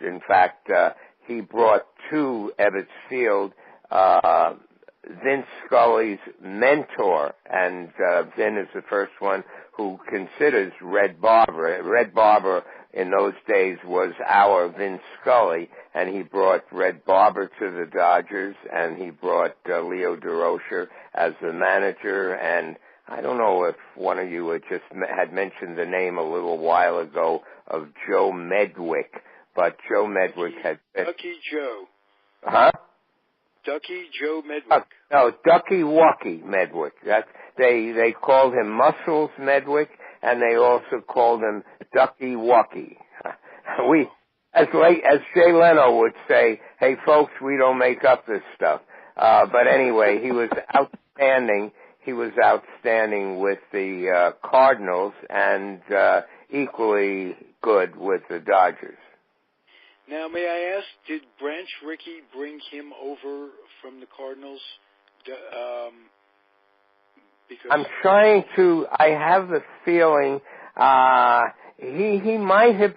In fact, he brought to Ebbets Field Vince Scully's mentor, and Vin is the first one who considers Red Barber. Red Barber in those days was our Vince Scully, and he brought Red Barber to the Dodgers, and he brought Leo DeRocher as the manager, and I don't know if one of you had mentioned the name a little while ago of Joe Medwick, but Joe Medwick had... Ducky Joe. Huh? Ducky Joe Medwick. No, Ducky Wucky Medwick. They called him Muscles Medwick, and they also called him Ducky Wucky. As Jay Leno would say, hey folks, we don't make up this stuff. But anyway, he was outstanding. He was outstanding with the Cardinals and equally good with the Dodgers. Now, may I ask, did Branch Rickey bring him over from the Cardinals? Because I'm trying to. I have the feeling he might have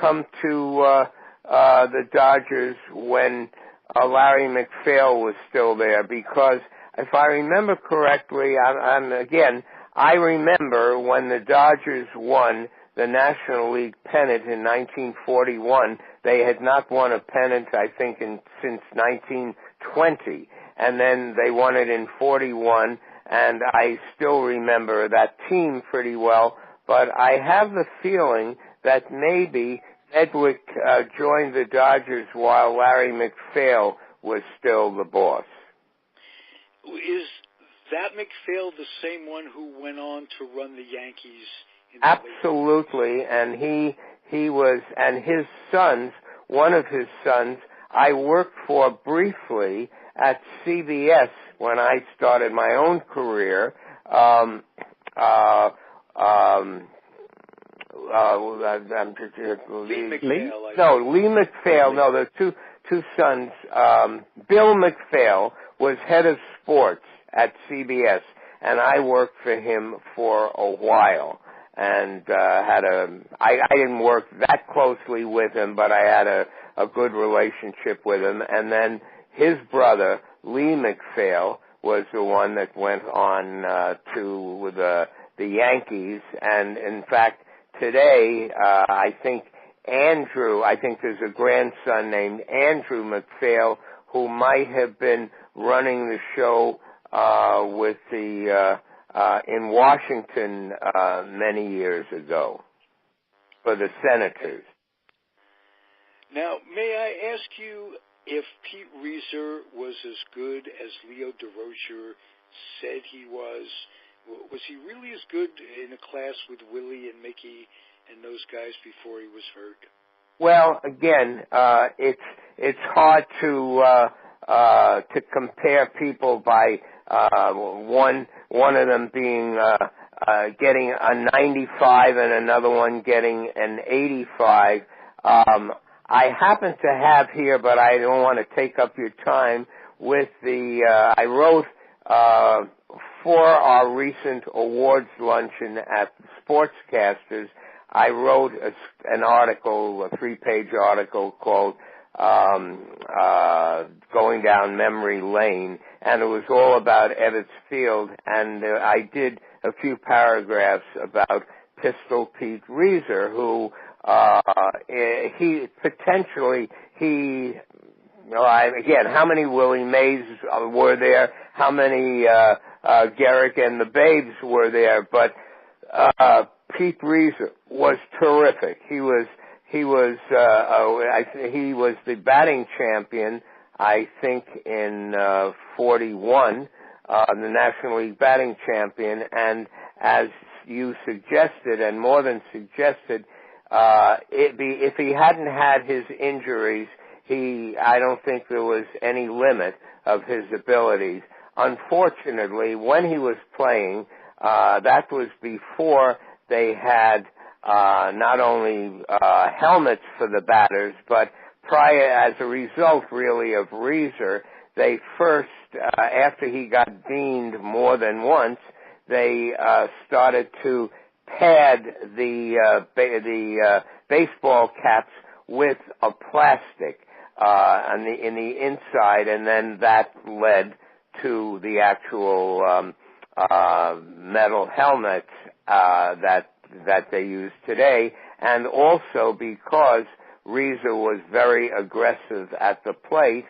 come to the Dodgers when Larry McPhail was still there, because if I remember correctly, I remember when the Dodgers won the National League pennant in 1941. They had not won a pennant, I think, since 1920, and then they won it in 41, and I still remember that team pretty well, but I have the feeling that maybe Medwick joined the Dodgers while Larry McPhail was still the boss. Is that McPhail the same one who went on to run the Yankees? Absolutely, and he was, and his sons, one of his sons, I worked for briefly at CBS when I started my own career. Lee McPhail. Lee McPhail. No, the two sons. Bill McPhail was head of sports at CBS, and I worked for him for a while. And I didn't work that closely with him, but I had a good relationship with him. And then his brother, Lee McPhail, was the one that went on to the Yankees. And in fact, today, I think there's a grandson named Andrew McPhail who might have been running the show with the in Washington many years ago for the Senators. Now, may I ask you if Pete Reiser was as good as Leo DeRocher said he was? Was he really as good in a class with Willie and Mickey and those guys before he was hurt? Well, again, it's hard to compare people by one of them being getting a 95 and another one getting an 85. I happen to have here, but I don't want to take up your time with I wrote for our recent awards luncheon at Sportscasters, I wrote an article, a 3-page article called Going Down Memory Lane, and it was all about Ebbets Field, and I did a few paragraphs about Pistol Pete Reiser, who again, how many Willie Mays were there? How many Garrick and the Babes were there? But Pete Reiser was terrific. He was the batting champion, I think, in 41, the National League batting champion, and as you suggested, and more than suggested, if he hadn't had his injuries, I don't think there was any limit of his abilities. Unfortunately, when he was playing, that was before they had not only helmets for the batters, but as a result, really, of Reiser, they first, after he got beaned more than once, they started to pad the baseball caps with a plastic in the inside, and then that led to the actual metal helmets that they use today, and also because Reza was very aggressive at the plate.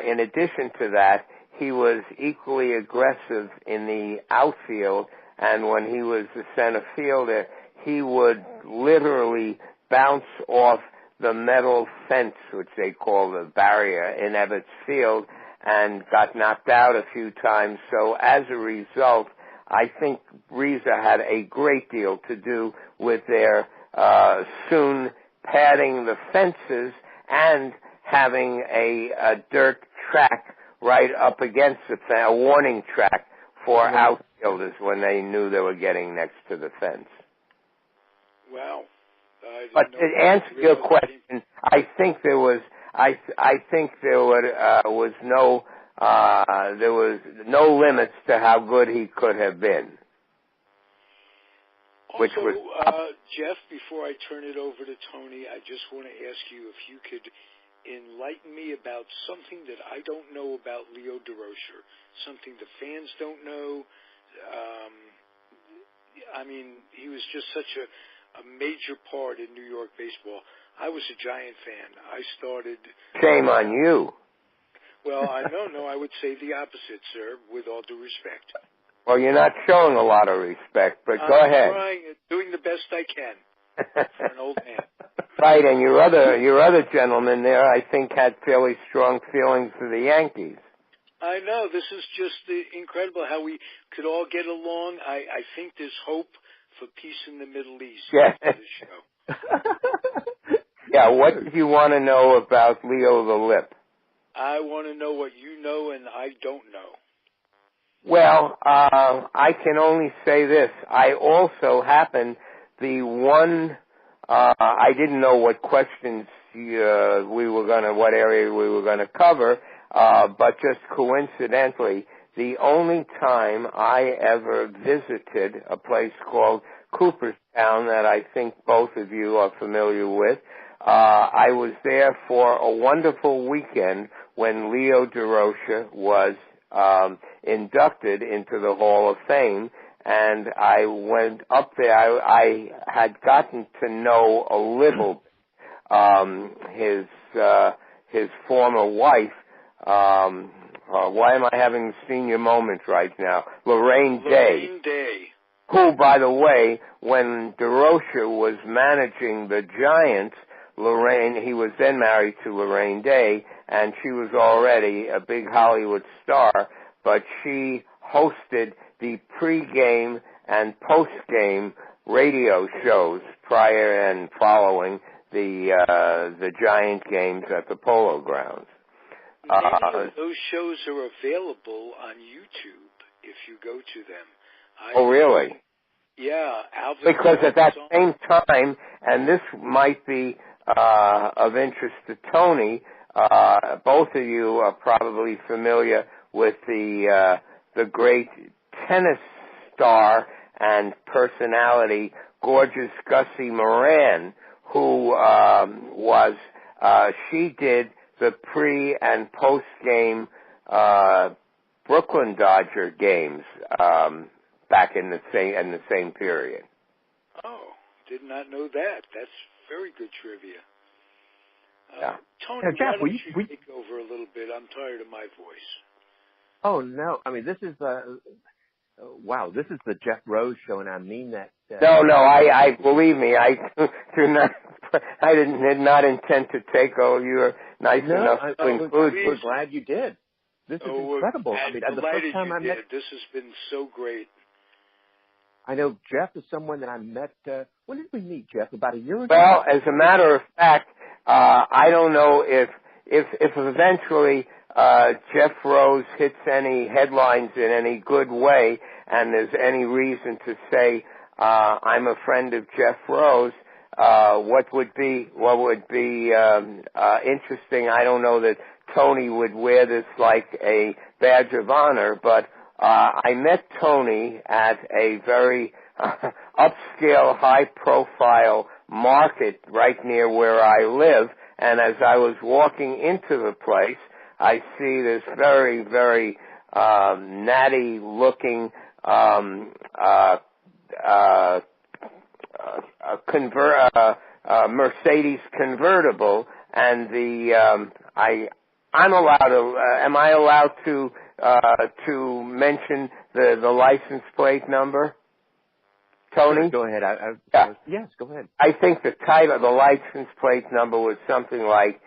In addition to that, he was equally aggressive in the outfield, and when he was the center fielder, he would literally bounce off the metal fence, which they call the barrier in Ebbets Field, and got knocked out a few times. So as a result, I think Reza had a great deal to do with their soon padding the fences and having a dirt track right up against the fence, a warning track for outfielders when they knew they were getting next to the fence. Wow. But to answer your question, I think there was no limits to how good he could have been. Also, Jeff, before I turn it over to Tony, I just want to ask you if you could enlighten me about something that I don't know about Leo Durocher, something the fans don't know. I mean, he was just such a major part in New York baseball. I was a Giant fan. I started... Shame on you. Well, I don't know. I would say the opposite, sir, with all due respect. Well, you're not showing a lot of respect, but go ahead. I'm trying, doing the best I can for an old man. Right, and your other gentleman there, I think, had fairly strong feelings for the Yankees. I know. This is just incredible how we could all get along. I think there's hope for peace in the Middle East after this show. Yeah, what do you want to know about Leo the Lip? I want to know what you know and I don't know. Well, I can only say this. I also happened I didn't know what questions what area we were going to cover, but just coincidentally, the only time I ever visited a place called Cooperstown that I think both of you are familiar with, I was there for a wonderful weekend when Leo Durocher was inducted into the Hall of Fame, and I went up there. I had gotten to know a little his former wife. Why am I having a senior moment right now? Lorraine Day. Who, by the way, when Durocher was managing the Giants, he was then married to Lorraine Day, and she was already a big Hollywood star, but she hosted the pregame and postgame radio shows prior and following the Giant games at the Polo Grounds. Many of those shows are available on YouTube if you go to them. Oh, really? Yeah. Because at that same time, and this might be of interest to Tony, both of you are probably familiar with the great tennis star and personality, gorgeous Gussie Moran, who she did the pre- and post-game Brooklyn Dodger games back in the same period. Oh, did not know that. That's very good trivia. Yeah. Tony, Jeff, why don't you take over a little bit? I'm tired of my voice. Oh, no. I mean, this is wow, this is the Jeff Rose show, and I mean that. No, I believe me, I did not intend to take over. You were nice enough to include. We're glad you did. This is incredible. I mean, the first time I met. This has been so great. I know Jeff is someone that I met. When did we meet, Jeff? About a year ago? Well, as a matter of fact, I don't know if eventually Jeff Rose hits any headlines in any good way, and there's any reason to say I'm a friend of Jeff Rose. What would be interesting? I don't know that Tony would wear this like a badge of honor, but I met Tony at a very upscale, high-profile market right near where I live. And as I was walking into the place, I see this very, very natty-looking Mercedes convertible, and I'm allowed to. Am I allowed to mention the license plate number, Tony? Go ahead. Yeah. Yes, go ahead. I think the title, the license plate number, was something like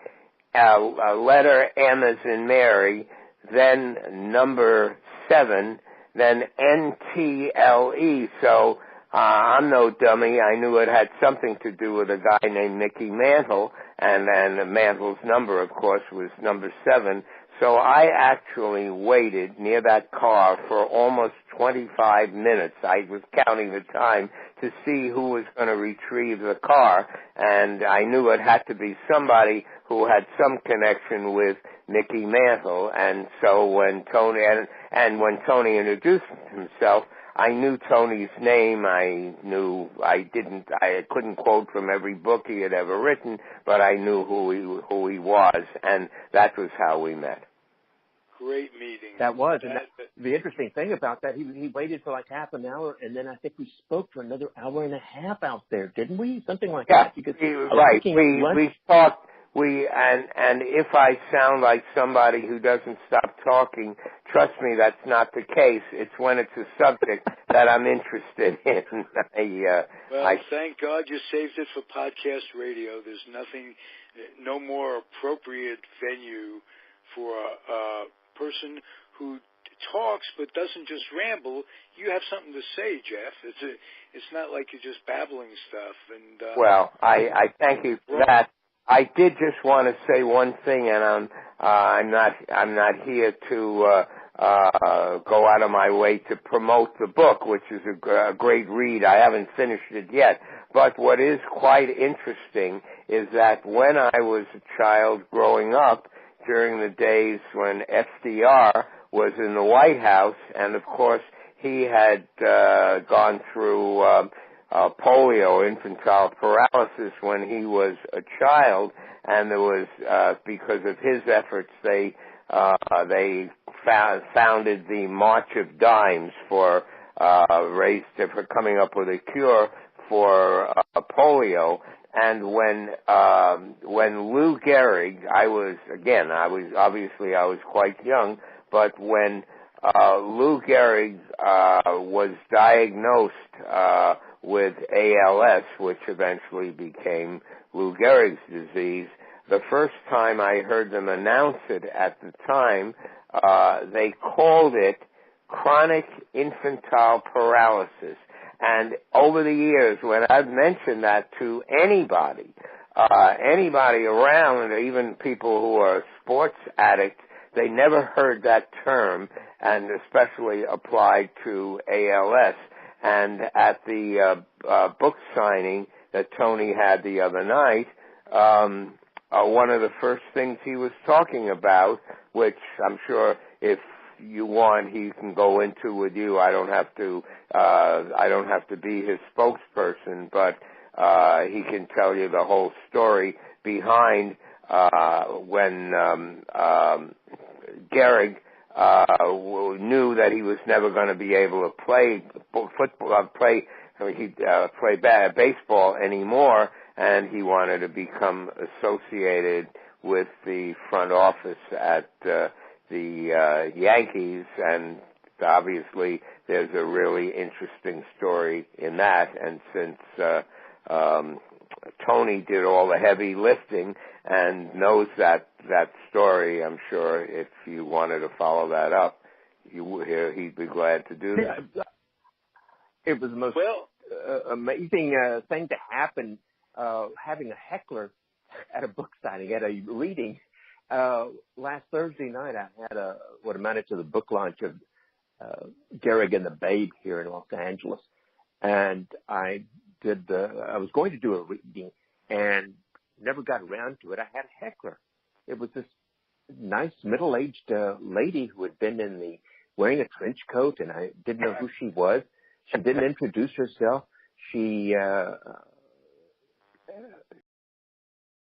letter M as in Mary, then number 7, then NTLE. So I'm no dummy. I knew it had something to do with a guy named Mickey Mantle, and then Mantle's number, of course, was number 7. So I actually waited near that car for almost 25 minutes. I was counting the time to see who was going to retrieve the car, and I knew it had to be somebody who had some connection with Mickey Mantle. And so when Tony when Tony introduced himself, I knew Tony's name. I couldn't quote from every book he had ever written, but I knew who he was, and that was how we met. Great meeting. That was, and the interesting thing about that, he waited for like half an hour, and then I think we spoke for another hour and a half out there, didn't we? Something like that. Because right. We talked. And if I sound like somebody who doesn't stop talking, trust me, that's not the case. It's when it's a subject that I'm interested in. Thank God you saved it for podcast radio. There's no more appropriate venue for a person who talks but doesn't just ramble. You have something to say, Jeff. It's not like you're just babbling stuff. And well, I thank you for that. I did just want to say one thing, and I'm not here to go out of my way to promote the book, which is a great read. I haven't finished it yet. But what is quite interesting is that when I was a child growing up, during the days when FDR was in the White House, and of course he had gone through polio, infantile paralysis, when he was a child, and there was because of his efforts they founded the March of Dimes for coming up with a cure for polio. And when Lou Gehrig, I was quite young, but when Lou Gehrig was diagnosed with ALS, which eventually became Lou Gehrig's disease, the first time I heard them announce it at the time, they called it chronic infantile paralysis. And over the years, when I've mentioned that to anybody around, even people who are sports addicts, they never heard that term, and especially applied to ALS. And at the book signing that Tony had the other night, one of the first things he was talking about, which I'm sure if you want, he can go into with you. I don't have to be his spokesperson, but he can tell you the whole story behind when Gehrig knew that he was never going to be able to play baseball anymore, and he wanted to become associated with the front office at the Yankees, and obviously there's a really interesting story in that. And since Tony did all the heavy lifting and knows that story, I'm sure if you wanted to follow that up, he'd be glad to do that. It was the most amazing thing to happen, having a heckler at a book signing, at a reading. Last Thursday night, I had what amounted to the book launch of Gehrig and the Babe here in Los Angeles, and I was going to do a reading and never got around to it. I had a heckler. It was this nice middle-aged lady who had been wearing a trench coat, and I didn't know who she was. She didn't introduce herself. She